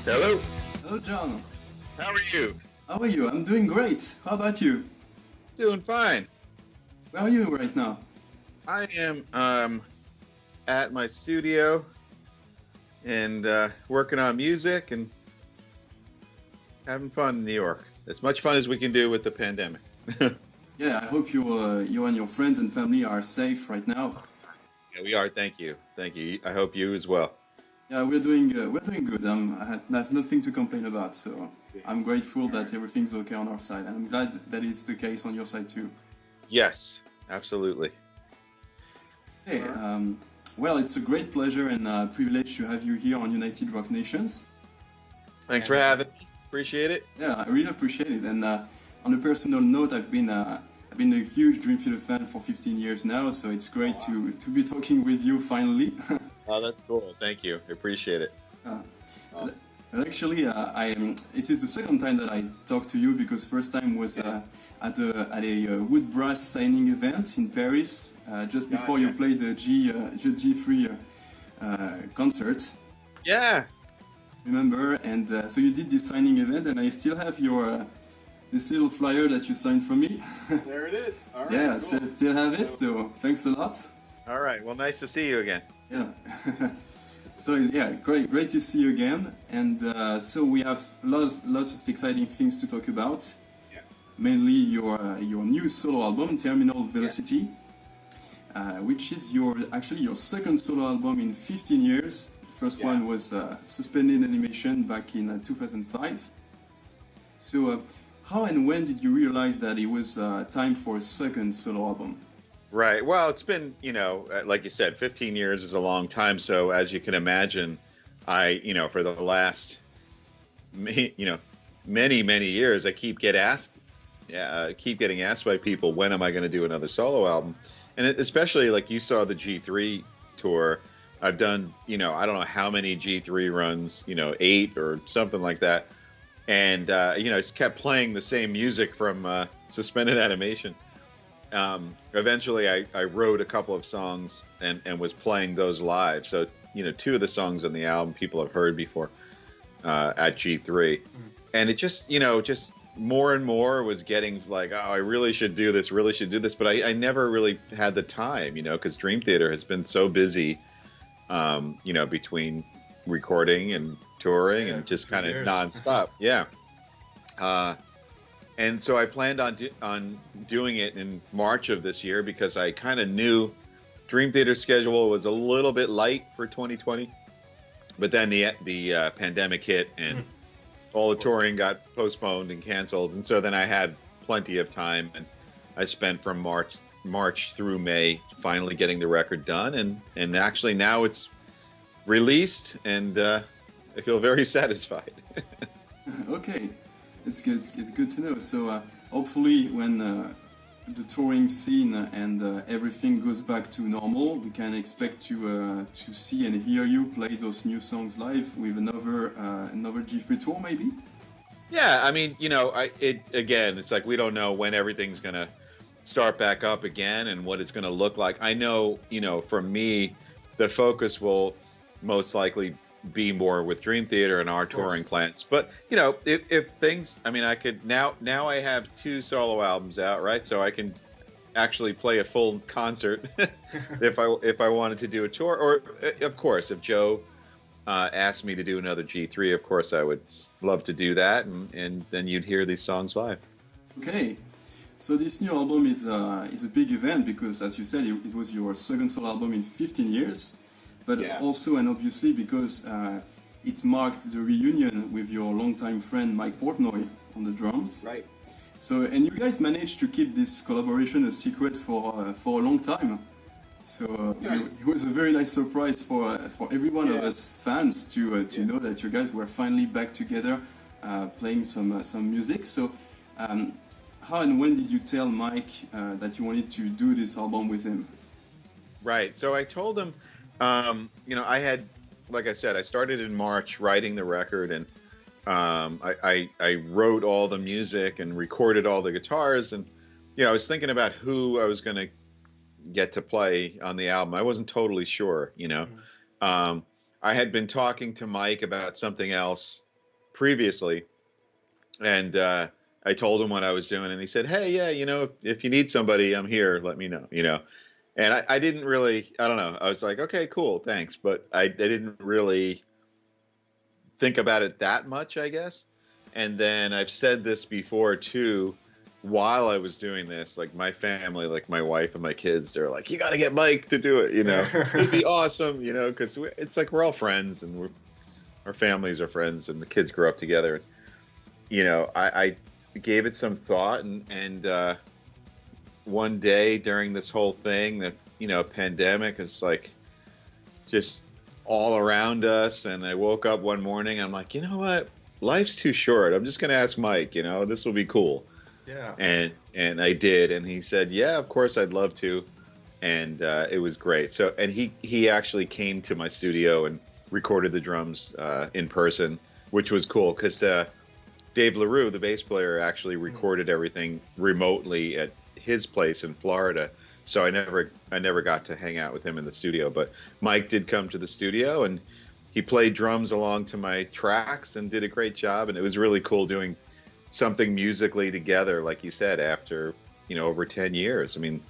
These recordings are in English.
Hello. Hello, John. How are you? How are you? I'm doing great. How about you? Doing fine. Where are you right now? I am at my studio and working on music and having fun in New York. As much fun as we can do with the pandemic. Yeah, I hope you and your friends and family are safe right now. Yeah, we are. Thank you. Thank you. I hope you as well. Yeah, we're doing good. I have nothing to complain about, so I'm grateful that everything's okay on our side, and I'm glad that it's the case on your side too. Yes, absolutely. Hey, well, it's a great pleasure and privilege to have you here on United Rock Nations. Thanks for having me. Appreciate it. Yeah, I really appreciate it. And on a personal note, I've been a huge Dream Theater fan for 15 years now, so it's great to be talking with you finally. Oh, that's cool. Thank you. I appreciate it. And actually, it is the second time that I talked to you because first time was at a wood brass signing event in Paris just before you played the G3 concert. Yeah. Remember? And so you did this signing event, and I still have your this little flyer that you signed for me. There it is. All right. Yeah, cool. still have it. So thanks a lot. All right. Well, nice to see you again. Yeah. So yeah, great to see you again. And so we have lots of exciting things to talk about. Yeah. Mainly your new solo album, Terminal Velocity, which is your second solo album in 15 years. The first one was Suspended Animation back in 2005. So how and when did you realize that it was time for a second solo album? Right. Well, it's been, like you said, 15 years is a long time. So as you can imagine, for the last, many years, I keep getting asked by people, when am I going to do another solo album? And especially like you saw the G3 tour, I've done, I don't know how many G3 runs, 8 or something like that. And, just kept playing the same music from Suspended Animation. Eventually I wrote a couple of songs and was playing those live. So, 2 of the songs on the album people have heard before at G3. And it just, just more and more was getting like, oh, I really should do this. But I never really had the time, because Dream Theater has been so busy, between recording and touring and just kind of nonstop. Yeah. And so I planned on doing it in March of this year because I kind of knew Dream Theater's schedule was a little bit light for 2020. But then the pandemic hit and all the touring got postponed and canceled. And so then I had plenty of time, and I spent from March through May finally getting the record done. And actually now it's released, and I feel very satisfied. Okay. It's good to know. So hopefully when the touring scene and everything goes back to normal, we can expect to see and hear you play those new songs live with another G3 tour maybe. Yeah, I mean, it's like we don't know when everything's gonna start back up again and what it's gonna look like. I know, for me, the focus will most likely be more with Dream Theater and our touring plans. But if things, I could now I have 2 solo albums out, right? So I can actually play a full concert if I wanted to do a tour. Or of course, if Joe asked me to do another G3, of course I would love to do that, and then you'd hear these songs live. Okay. So this new album is a big event because, as you said, it was your second solo album in 15 years. But also and obviously because it marked the reunion with your longtime friend Mike Portnoy on the drums. Right. So, and you guys managed to keep this collaboration a secret for a long time. So it was a very nice surprise for every one of us fans to know that you guys were finally back together, playing some music. So how and when did you tell Mike that you wanted to do this album with him? Right. So I told him, I had, like I said, I started in March writing the record, and I wrote all the music and recorded all the guitars, and I was thinking about who I was going to get to play on the album. I wasn't totally sure. I had been talking to Mike about something else previously, and I told him what I was doing, and he said, "Hey, yeah, if you need somebody, I'm here. Let me know." And I didn't really, I don't know. I was like, okay, cool, thanks. But I didn't really think about it that much, I guess. And then I've said this before too, while I was doing this, like my family, like my wife and my kids, they're like, you got to get Mike to do it, it'd be awesome, because it's like we're all friends, and our families are friends, and the kids grow up together. I gave it some thought, and one day during this whole thing, that pandemic is like just all around us, and I woke up one morning, I'm like, you know what, life's too short, I'm just gonna ask Mike, this will be cool. And I did, and he said, yeah, of course, I'd love to. And it was great. So, and he actually came to my studio and recorded the drums in person, which was cool, because Dave LaRue, the bass player, actually recorded everything remotely at his place in Florida. So I never got to hang out with him in the studio, but Mike did come to the studio, and he played drums along to my tracks and did a great job. And it was really cool doing something musically together, like you said, after over 10 years. I mean,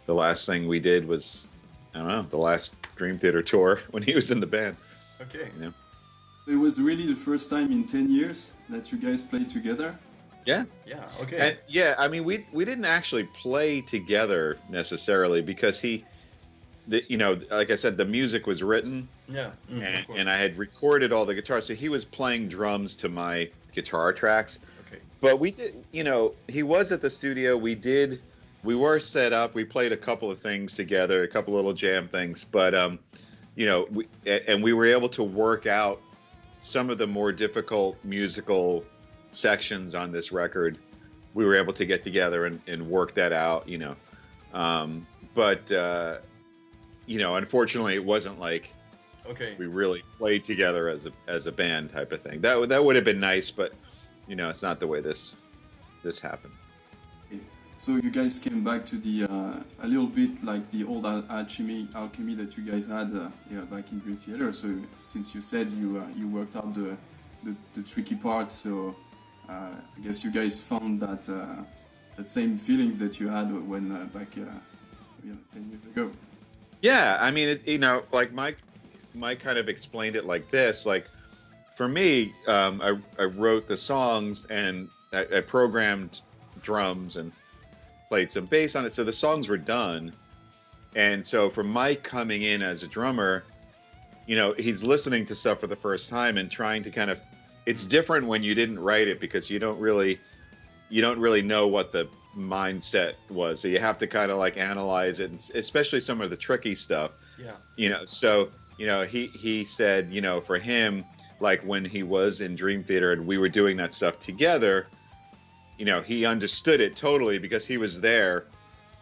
the last thing we did was, I don't know, the last Dream Theater tour when he was in the band. Okay. It was really the first time in 10 years that you guys played together? Yeah. Yeah, okay. And yeah, I mean, we didn't actually play together necessarily, because like I said, the music was written. Yeah. And I had recorded all the guitars. So he was playing drums to my guitar tracks. Okay. But we did, he was at the studio. We were set up. We played a couple of things together, a couple little jam things. But, we were able to work out some of the more difficult musical sections on this record. We were able to get together and work that out, unfortunately it wasn't like we really played together as a band type of thing. That would have been nice, but it's not the way this happened. So you guys came back to the a little bit like the old alchemy that you guys had back in Dream Theater. So since you said you worked out the tricky part, so I guess you guys found that same feelings that you had when back 10 years ago. Yeah, I mean, like Mike kind of explained it like this. Like, for me, I wrote the songs, and I programmed drums and played some bass on it. So the songs were done. And so for Mike coming in as a drummer, he's listening to stuff for the first time and trying to kind of, it's different when you didn't write it, because you don't really know what the mindset was. So you have to kind of like analyze it, and especially some of the tricky stuff. Yeah. So, he said, for him, like when he was in Dream Theater and we were doing that stuff together, he understood it totally, because he was there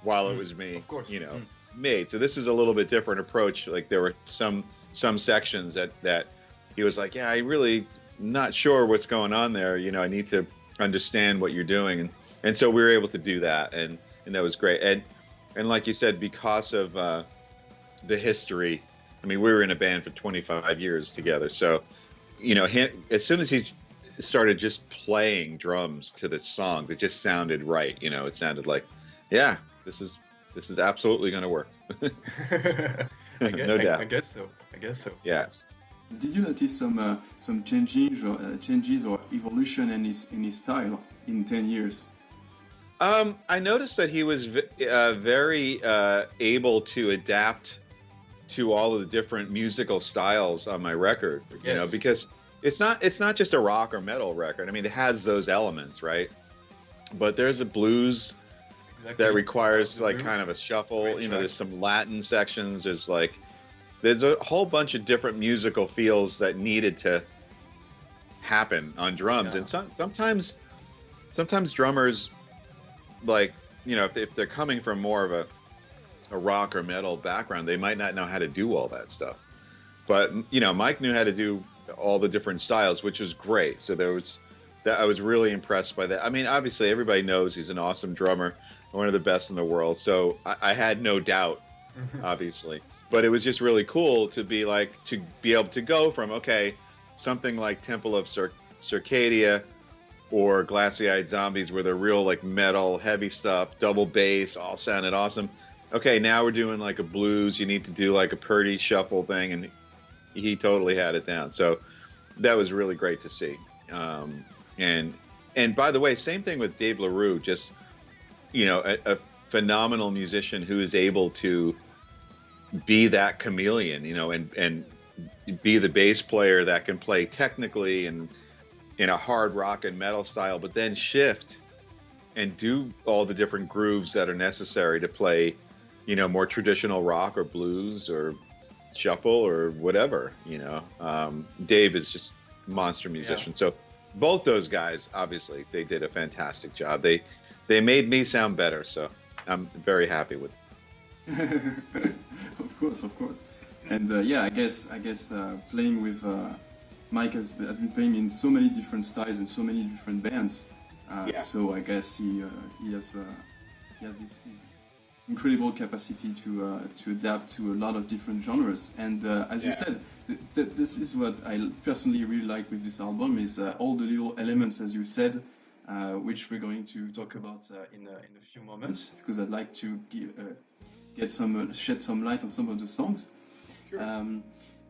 while it was me, of course. Made. So this is a little bit different approach. Like there were some sections that he was like, yeah, I really not sure what's going on there. I need to understand what you're doing. And so we were able to do that. And that was great. And like you said, because of the history, I mean, we were in a band for 25 years together. So, as soon as he started just playing drums to the songs, it just sounded right. It sounded like, yeah, this is absolutely going to work. No doubt. I guess so. Yeah. Did you notice some changes or evolution in his style in 10 years? I noticed that he was very able to adapt to all of the different musical styles on my record. Yes. Because it's not just a rock or metal record. I mean, it has those elements, right? But there's a blues Exactly. that requires like kind of a shuffle. You know, there's some Latin sections. There's a whole bunch of different musical feels that needed to happen on drums. And sometimes drummers, like, you know, if they're coming from more of a rock or metal background, they might not know how to do all that stuff. But, you know, Mike knew how to do all the different styles, which was great. So I was really impressed by that. I mean, obviously everybody knows he's an awesome drummer, one of the best in the world. So I had no doubt, obviously. But it was just really cool to be able to go from, okay, something like Temple of Circadia or Glassy Eyed Zombies, where they're real like metal, heavy stuff, double bass, all sounded awesome. Okay, now we're doing like a blues. You need to do like a pretty shuffle thing, and he totally had it down. So that was really great to see. And by the way, same thing with Dave LaRue, just, you know, a phenomenal musician who is able to be that chameleon, you know, and be the bass player that can play technically and in a hard rock and metal style, but then shift and do all the different grooves that are necessary to play, you know, more traditional rock or blues or shuffle or whatever, you know. Dave is just a monster musician. So both those guys, obviously, they did a fantastic job. They made me sound better, so I'm very happy with it. Of course. And I guess playing with Mike has been playing in so many different styles and so many different bands. So I guess he has this incredible capacity to adapt to a lot of different genres. And as you said, this is what I personally really like with this album, is all the little elements, as you said, which we're going to talk about in a few moments, because I'd like to shed some light on some of the songs. Sure.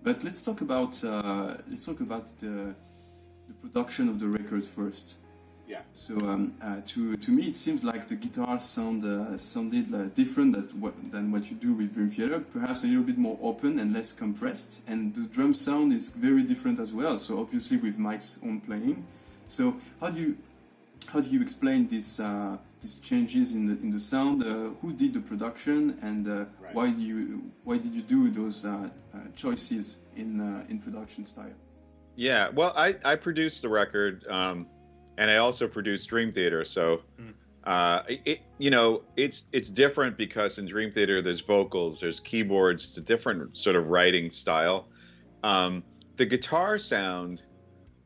But let's talk about the production of the record first. Yeah. So to me, it seems like the guitar sounded different than what you do with Dream Theater. Perhaps a little bit more open and less compressed, and the drum sound is very different as well. So obviously with Mike's own playing. So how do you explain these changes in the sound? Who did the production, and why did you do those choices in production style? Yeah, well, I produced the record, and I also produced Dream Theater. So, it's different because in Dream Theater there's vocals, there's keyboards. It's a different sort of writing style. The guitar sound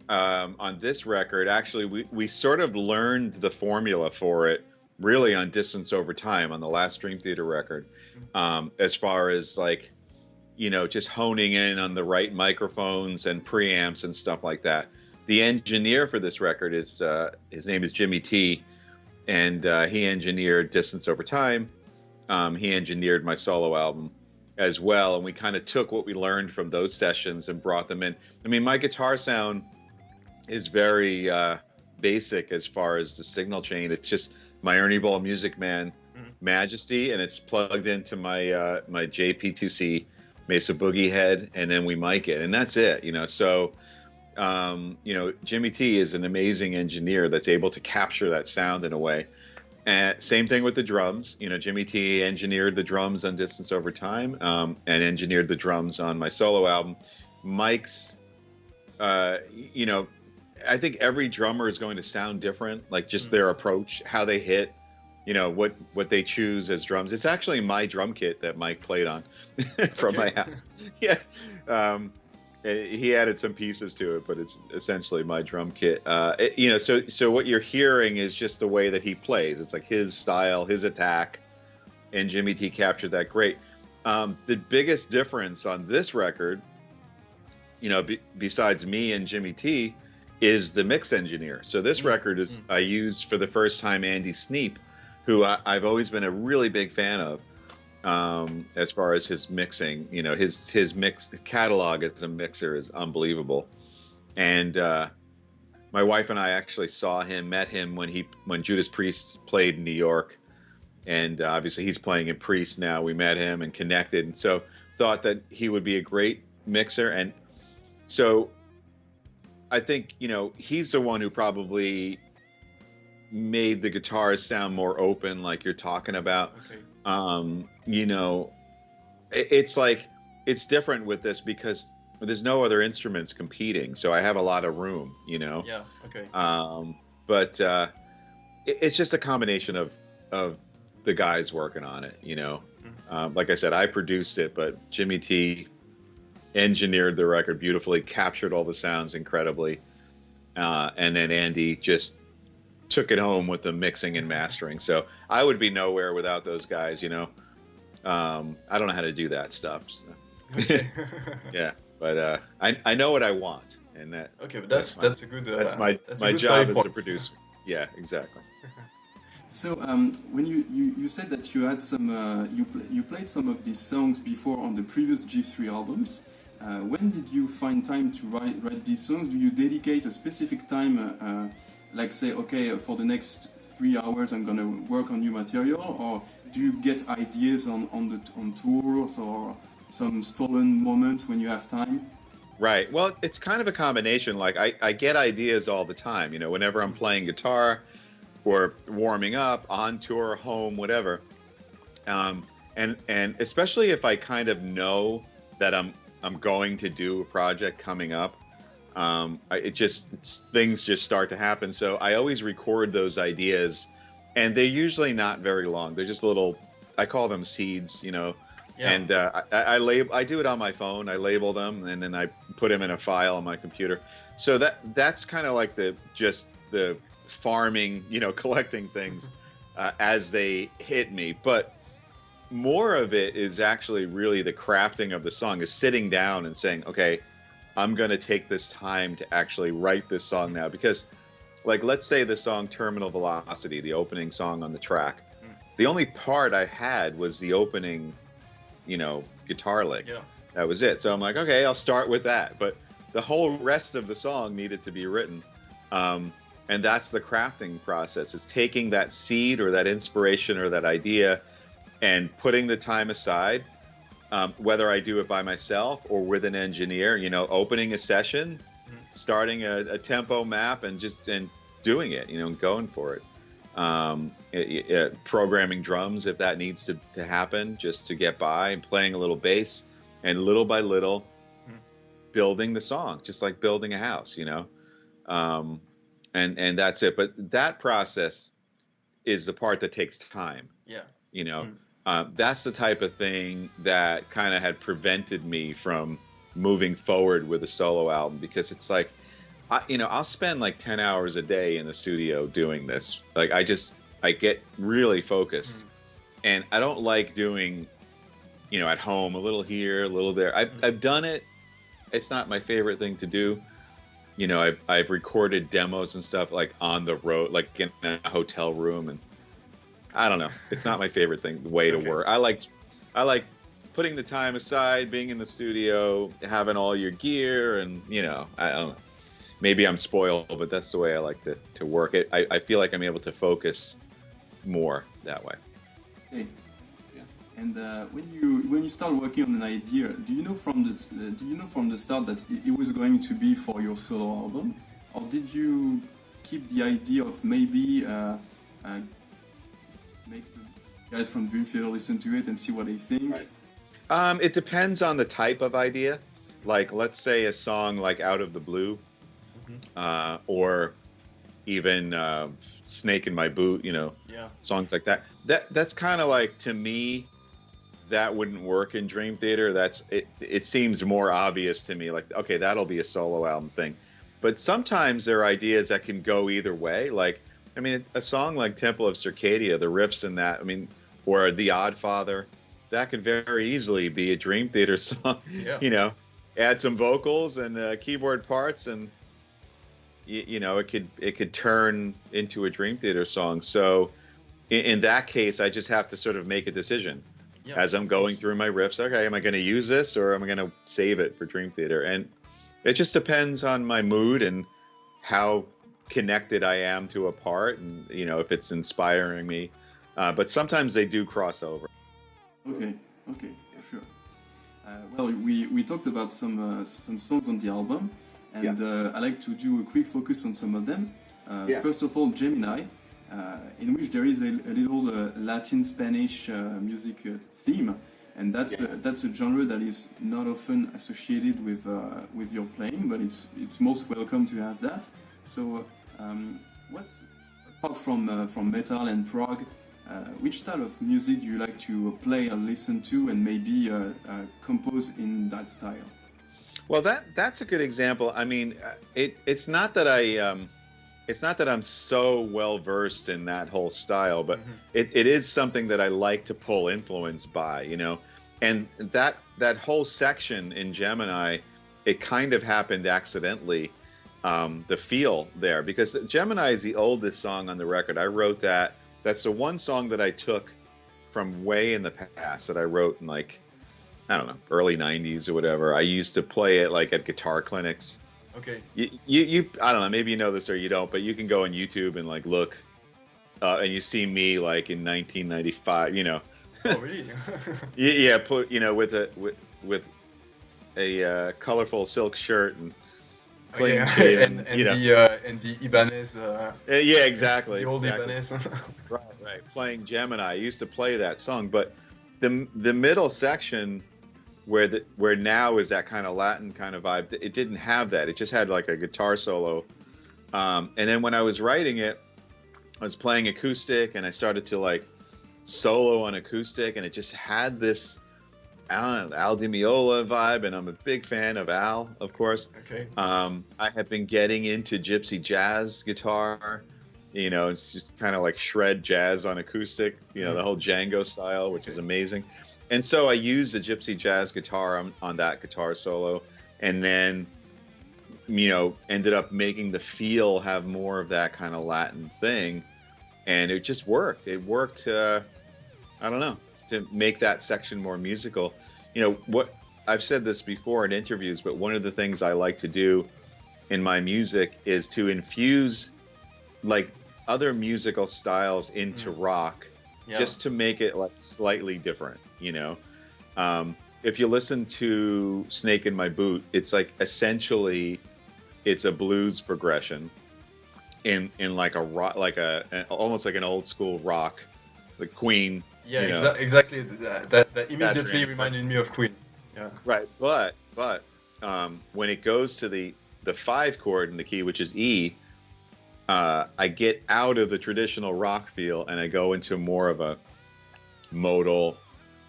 on this record, actually, we sort of learned the formula for it really on Distance Over Time, on the last Dream Theater record, as far as like, you know, just honing in on the right microphones and preamps and stuff like that. The engineer for this record is his name is Jimmy T, and he engineered Distance Over Time. He engineered my solo album as well, and we kind of took what we learned from those sessions and brought them in. I mean, my guitar sound is very basic as far as the signal chain. It's just my Ernie Ball Music Man Majesty, and it's plugged into my my JP2C Mesa Boogie head, and then we mic it, and that's it, you know. So Jimmy T is an amazing engineer that's able to capture that sound in a way. And same thing with the drums. You know, Jimmy T engineered the drums on Distance Over Time, and engineered the drums on my solo album. Mike's, I think every drummer is going to sound different, like just their approach, how they hit, you know, what they choose as drums. It's actually my drum kit that Mike played on from my house. Yeah. He added some pieces to it, but it's essentially my drum kit. So what you're hearing is just the way that he plays. It's like his style, his attack, and Jimmy T captured that great. The biggest difference on this record, you know, besides me and Jimmy T, is the mix engineer. So this record is I used for the first time Andy Sneap, who I've always been a really big fan of. As far as his mixing, you know, his mix catalog as a mixer is unbelievable. And my wife and I actually met him when Judas Priest played in New York, and obviously he's playing in Priest now. We met him and connected, and so thought that he would be a great mixer. And so I think, you know, he's the one who probably made the guitars sound more open, like you're talking about. Okay. You know, it's like it's different with this because there's no other instruments competing, so I have a lot of room, you know. Yeah. Okay. But it's just a combination of the guys working on it, you know. Like I said, I produced it, but Jimmy T engineered the record beautifully, captured all the sounds incredibly, and then Andy just took it home with the mixing and mastering. So I would be nowhere without those guys, you know. I don't know how to do that stuff. So. Okay. Yeah, but I know what I want, and that. Okay, but that's a good. That's my good job as point. a producer. Yeah, exactly. So when you said that you had some you played some of these songs before on the previous G3 albums. When did you find time to write these songs? Do you dedicate a specific time, like say, okay, for the next 3 hours I'm gonna work on new material, or do you get ideas on tours or some stolen moments when you have time? Right. Well, it's kind of a combination. Like I get ideas all the time. You know, whenever I'm playing guitar or warming up, on tour, home, whatever. And especially if I kind of know that I'm going to do a project coming up, things just start to happen. So I always record those ideas, and they're usually not very long. They're just little, I call them seeds, you know. Yeah. And I do it on my phone. I label them, and then I put them in a file on my computer. So that's kind of like the farming, you know, collecting things as they hit me. But more of it is actually really the crafting of the song, is sitting down and saying, okay, I'm going to take this time to actually write this song now. Because, like, let's say the song Terminal Velocity, the opening song on the track, the only part I had was the opening, you know, guitar lick. Yeah. That was it. So I'm like, okay, I'll start with that. But the whole rest of the song needed to be written. And that's the crafting process, is taking that seed or that inspiration or that idea and putting the time aside, whether I do it by myself or with an engineer, you know, opening a session, starting a tempo map and doing it, you know, and going for it. Programming drums if that needs to happen, just to get by, and playing a little bass, and little by little building the song, just like building a house, you know. And that's it. But that process is the part that takes time. Yeah. You know, that's the type of thing that kind of had prevented me from moving forward with a solo album, because it's like, I'll spend like 10 hours a day in the studio doing this. Like I get really focused, and I don't like doing, you know, at home, a little here, a little there. I've done it. It's not my favorite thing to do. You know, I've recorded demos and stuff like on the road, like in a hotel room, and I don't know. It's not my favorite way to work. I like putting the time aside, being in the studio, having all your gear, and, you know, I don't know. Maybe I'm spoiled, but that's the way I like to work it. I feel like I'm able to focus more that way. Okay. And when you start working on an idea, do you know from the start that it was going to be for your solo album, or did you keep the idea of maybe make the guys from Dream Theater listen to it and see what they think? Right. It depends on the type of idea. Like, let's say a song like Out of the Blue, or even Snake in My Boot, you know, songs like that. That's kind of like, to me, that wouldn't work in Dream Theater. It seems more obvious to me, like, okay, that'll be a solo album thing. But sometimes there are ideas that can go either way. Like, I mean, a song like Temple of Circadia, the riffs in that, I mean, or The Odd Father, that could very easily be a Dream Theater song. Yeah. You know, add some vocals and keyboard parts, and you know, it could turn into a Dream Theater song. So in that case, I just have to sort of make a decision as I'm going through my riffs. Okay, am I going to use this, or am I going to save it for Dream Theater? And it just depends on my mood and how connected I am to a part, and, you know, if it's inspiring me. But sometimes they do cross over. Okay, sure. Well, we talked about some songs on the album, and I like to do a quick focus on some of them. First of all, Gemini. in which there is a little Latin Spanish music theme, and that's a genre that is not often associated with your playing, but it's most welcome to have that. So what's apart from metal and prog, which style of music do you like to play and listen to, and maybe compose in that style? Well, that's a good example. I mean, it's not that it's not that I'm so well versed in that whole style, but it is something that I like to pull influence by, you know. And that whole section in Gemini, it kind of happened accidentally. The feel there, because Gemini is the oldest song on the record. I wrote that. That's the one song that I took from way in the past that I wrote in, like, I don't know, early 90s or whatever. I used to play it like at guitar clinics. Okay. You I don't know, maybe you know this or you don't, but you can go on YouTube and like look, and you see me like in 1995, you know. Oh, really? Yeah, put, you know, with a colorful silk shirt and clean shaven, and the Ibanez. Yeah, exactly. The old exactly. Ibanez. Right. Playing Gemini. I used to play that song, but the middle section where now is that kind of Latin kind of vibe, it didn't have that. It just had like a guitar solo. And then when I was writing it, I was playing acoustic and I started to like solo on acoustic, and it just had this Al Di Meola vibe, and I'm a big fan of Al, of course. Okay. I have been getting into gypsy jazz guitar. You know, it's just kind of like shred jazz on acoustic, you know, the whole Django style, which is amazing. And so I used the gypsy jazz guitar on that guitar solo, and then, you know, ended up making the feel have more of that kind of Latin thing. And it just worked. It worked, I don't know, to make that section more musical. You know, what I've said this before in interviews, but one of the things I like to do in my music is to infuse like other musical styles into rock, just to make it like slightly different, you know. If you listen to Snake in My Boot, it's like essentially it's a blues progression in like a rock, like almost like an old school rock, like Queen. Yeah, exactly. That immediately reminded me of Queen. Yeah. Right, but when it goes to the 5 chord in the key, which is E, I get out of the traditional rock feel and I go into more of a modal.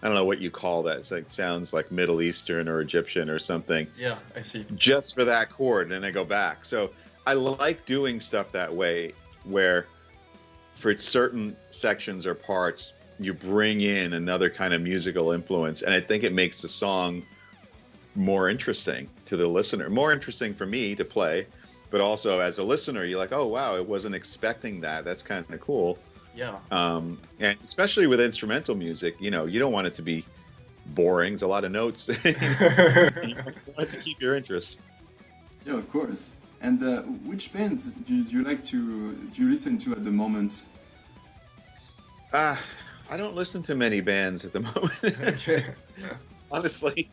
I don't know what you call that. It's like, sounds like Middle Eastern or Egyptian or something. Yeah, I see. Just for that chord, and then I go back. So I like doing stuff that way, where for certain sections or parts, you bring in another kind of musical influence, and I think it makes the song more interesting to the listener, more interesting for me to play, but also as a listener, you're like, oh wow, I wasn't expecting that. That's kind of cool. Yeah. And especially with instrumental music, you know, you don't want it to be boring. There's a lot of notes. You want it to keep your interest. Yeah, of course. And which bands do you listen to at the moment? I don't listen to many bands at the moment. Okay. Honestly.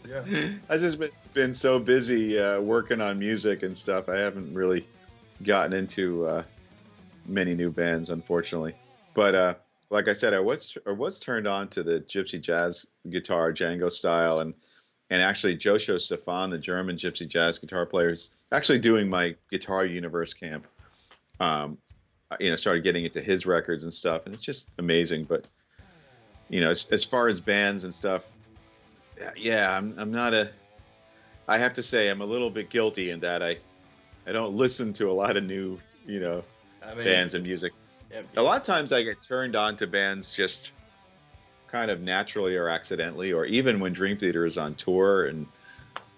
Yeah. I've just been so busy working on music and stuff. I haven't really gotten into many new bands, unfortunately. But like I said, I was turned on to the gypsy jazz guitar, Django style, and actually Joshua Stefan, the German gypsy jazz guitar player, is actually doing my Guitar Universe camp. You know, started getting into his records and stuff, and it's just amazing. But you know, as far as bands and stuff, yeah, I'm not I have to say I'm a little bit guilty in that I don't listen to a lot of new, you know, bands and music. Yeah. A lot of times I get turned on to bands just kind of naturally or accidentally, or even when Dream Theater is on tour, and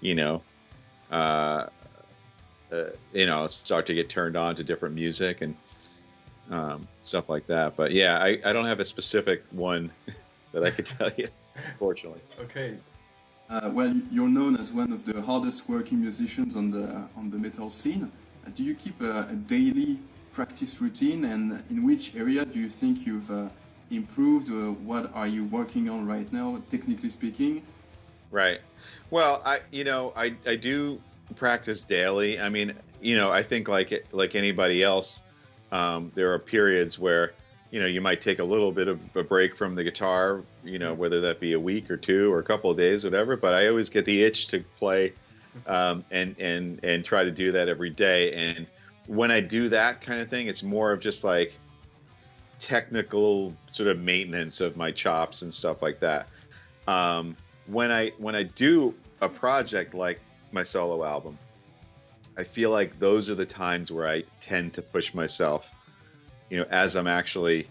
you know, start to get turned on to different music and stuff like that. But yeah, I don't have a specific one that I could tell you, unfortunately. Okay. Well, you're known as one of the hardest working musicians on the metal scene. Do you keep a daily practice routine, and in which area do you think you've improved? What are you working on right now, technically speaking? Right. Well, I do practice daily. I mean, you know, I think like anybody else, There are periods where, you might take a little bit of a break from the guitar, whether that be a week or two or a couple of days, whatever. But I always get the itch to play, and try to do that every day. And when I do that kind of thing, it's more of just like technical sort of maintenance of my chops and stuff like that. When I do a project like my solo album, I feel like those are the times where I tend to push myself, as I'm actually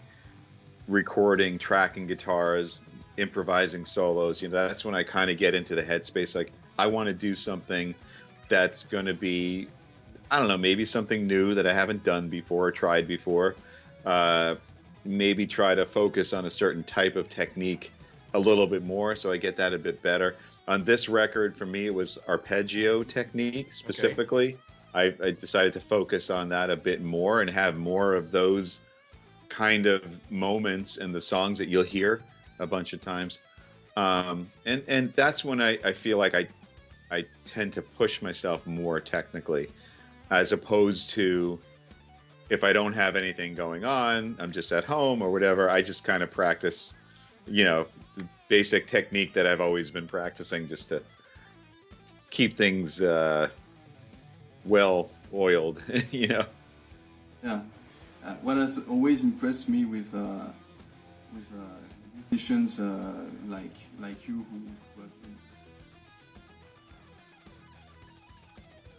recording, tracking guitars, improvising solos. That's when I kind of get into the headspace. Like, I want to do something that's going to be, I don't know, maybe something new that I haven't done before or tried before. Maybe try to focus on a certain type of technique a little bit more, so I get that a bit better. On this record, for me, it was arpeggio technique specifically. Okay. I decided to focus on that a bit more and have more of those kind of moments in the songs that you'll hear a bunch of times. And that's when I feel like I tend to push myself more technically, as opposed to if I don't have anything going on, I'm just at home or whatever, I just kind of practice, the basic technique that I've always been practicing, just to keep things well oiled, Yeah. What has always impressed me with musicians like you who have been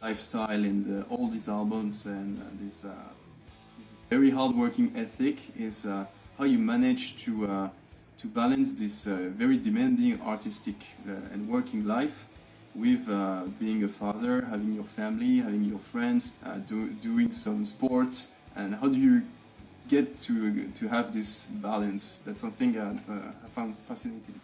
lifestyle in all these albums and this very hard-working ethic is how you manage to balance this very demanding artistic and working life with being a father, having your family, having your friends, doing some sports, and how do you get to have this balance? That's something that I found fascinating.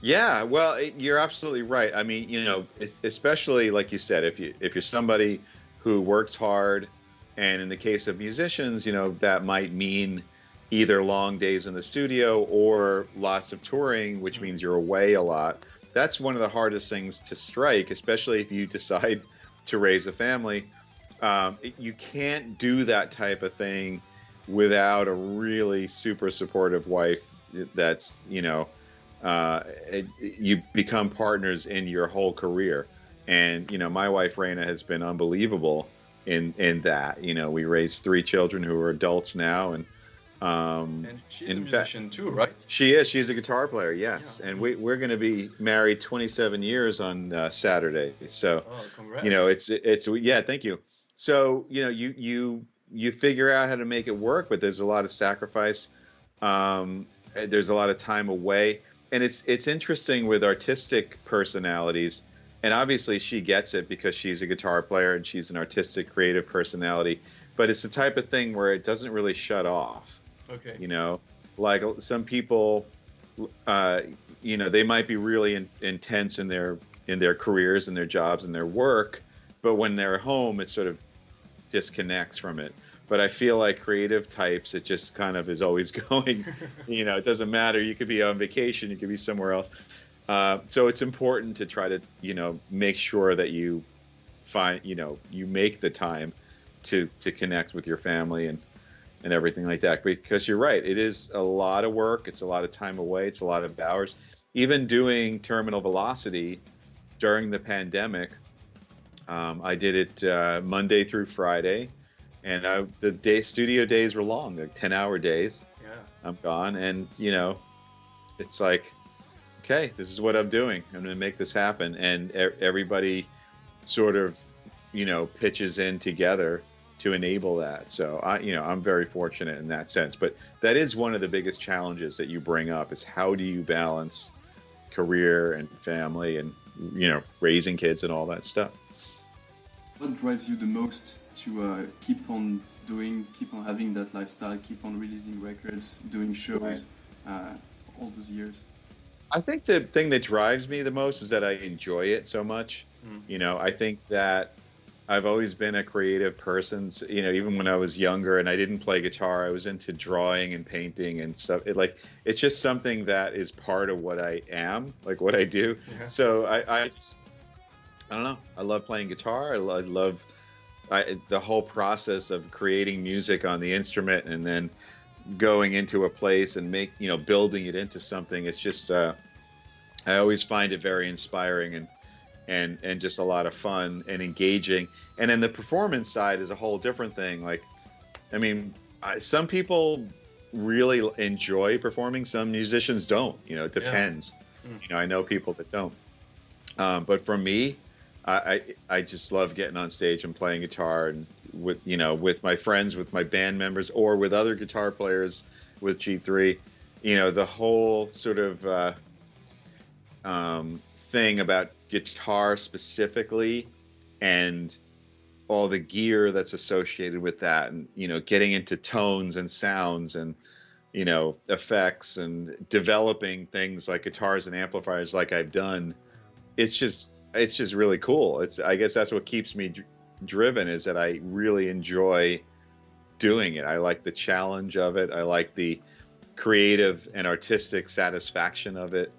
Yeah, well, you're absolutely right. I mean, especially like you said, if you're somebody who works hard, and in the case of musicians, that might mean either long days in the studio or lots of touring, which means you're away a lot. That's one of the hardest things to strike, especially if you decide to raise a family. You can't do that type of thing without a really super supportive wife that's, you become partners in your whole career. And, my wife, Raina, has been unbelievable in that. We raised 3 children who are adults now, and she's a musician too, right? She is. She's a guitar player, yes. Yeah. And we're going to be married 27 years on Saturday. So, congrats. It's yeah, thank you. So, you figure out how to make it work, but there's a lot of sacrifice. There's a lot of time away, and it's interesting with artistic personalities. And obviously she gets it because she's a guitar player and she's an artistic, creative personality. But it's the type of thing where it doesn't really shut off. Okay. Like some people, they might be really intense in their careers and their jobs and their work, but when they're home, it sort of disconnects from it. But I feel like creative types, it just kind of is always going. It doesn't matter. You could be on vacation, you could be somewhere else. So it's important to try to, make sure that you find, you make the time to connect with your family and everything like that. Because you're right, it is a lot of work. It's a lot of time away. It's a lot of hours. Even doing Terminal Velocity during the pandemic, I did it Monday through Friday, and the studio days were long, like 10-hour days. Yeah. I'm gone, and it's like, okay, this is what I'm doing. I'm going to make this happen. And everybody sort of, pitches in together to enable that. So I'm very fortunate in that sense. But that is one of the biggest challenges that you bring up, is how do you balance career and family and, raising kids and all that stuff. What drives you the most to keep on having that lifestyle, keep on releasing records, doing shows, all those years? I think the thing that drives me the most is that I enjoy it so much. I think that I've always been a creative person. So, even when I was younger and I didn't play guitar, I was into drawing and painting and stuff. It's just something that is part of what I am, like what I do. Yeah. So I don't know. I love playing guitar. I love the whole process of creating music on the instrument and then going into a place and building it into something. It's just, I always find it very inspiring and just a lot of fun and engaging. And then the performance side is a whole different thing. Like, I mean, some people really enjoy performing. Some musicians don't, it depends. Yeah. I know people that don't. But for me, I just love getting on stage and playing guitar and with my friends, with my band members, or with other guitar players with G3. The whole sort of thing about guitar specifically and all the gear that's associated with that, and getting into tones and sounds and effects and developing things like guitars and amplifiers like I've done. It's just really cool. I guess that's what keeps me driven, is that I really enjoy doing it. I like the challenge of it. I like the creative and artistic satisfaction of it,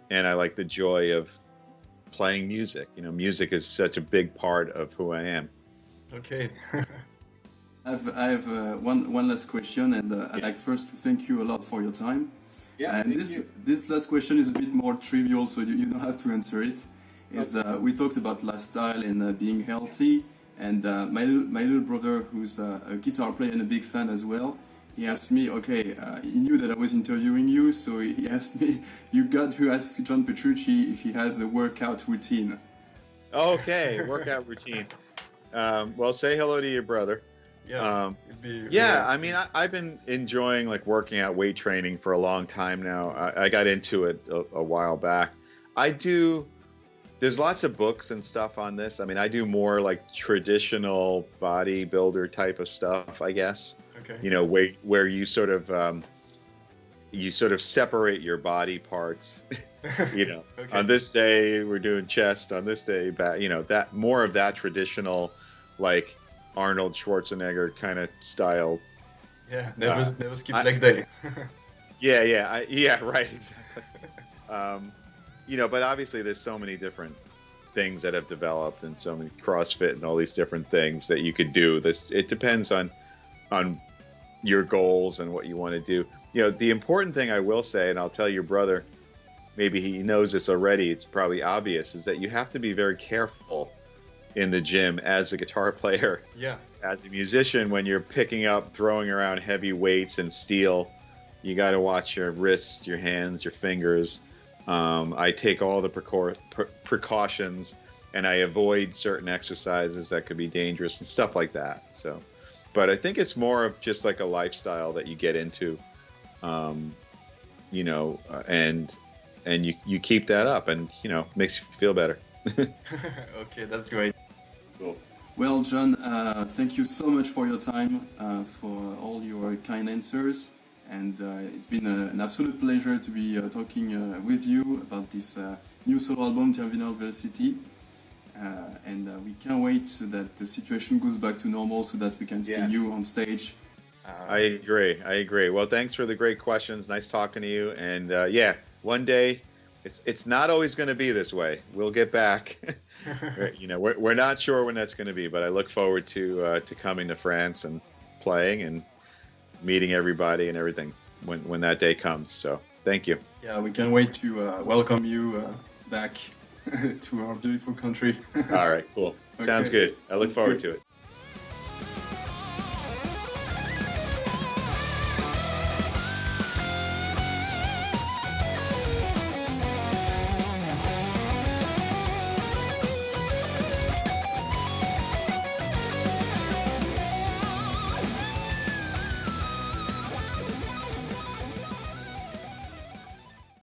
and I like the joy of playing music. Music is such a big part of who I am. Okay. I have one last question, and I'd like first to thank you a lot for your time. Yeah, and this last question is a bit more trivial, so you don't have to answer it. We talked about lifestyle and being healthy, and my little brother, who's a guitar player and a big fan as well, he asked me, he knew that I was interviewing you, so he asked me, you got to ask John Petrucci if he has a workout routine. Okay, workout routine. Well, say hello to your brother. Yeah. I mean, I've been enjoying working out, weight training for a long time now. I got into it a while back. There's lots of books and stuff on this. I mean, I do more traditional bodybuilder type of stuff, I guess. Okay. Where you sort of separate your body parts. Okay. On this day we're doing chest, on this day back. That more of that traditional, Arnold Schwarzenegger kind of style. Yeah, never skip leg day. Yeah, right, exactly. But obviously there's so many different things that have developed, and so many CrossFit and all these different things that you could do. It depends on your goals and what you want to do. The important thing I will say, and I'll tell your brother, maybe he knows this already, it's probably obvious, is that you have to be very careful in the gym as a guitar player. Yeah. As a musician, when you're picking up, throwing around heavy weights and steel, you got to watch your wrists, your hands, your fingers. I take all the precautions, and I avoid certain exercises that could be dangerous and stuff like that. So, but I think it's more of just a lifestyle that you get into, and you keep that up, and makes you feel better. Okay, that's great. Cool. Well, John, thank you so much for your time, for all your kind answers. And it's been an absolute pleasure to be talking with you about this new solo album, Terminal Velocity. And we can't wait so that the situation goes back to normal, so that we can see you on stage. I agree. Well, thanks for the great questions. Nice talking to you. And one day, it's not always going to be this way. We'll get back. We're not sure when that's going to be, but I look forward to coming to France and playing and meeting everybody and everything when that day comes. So thank you. Yeah, we can't wait to welcome you back to our beautiful country. All right, cool. Sounds good. I look forward to it.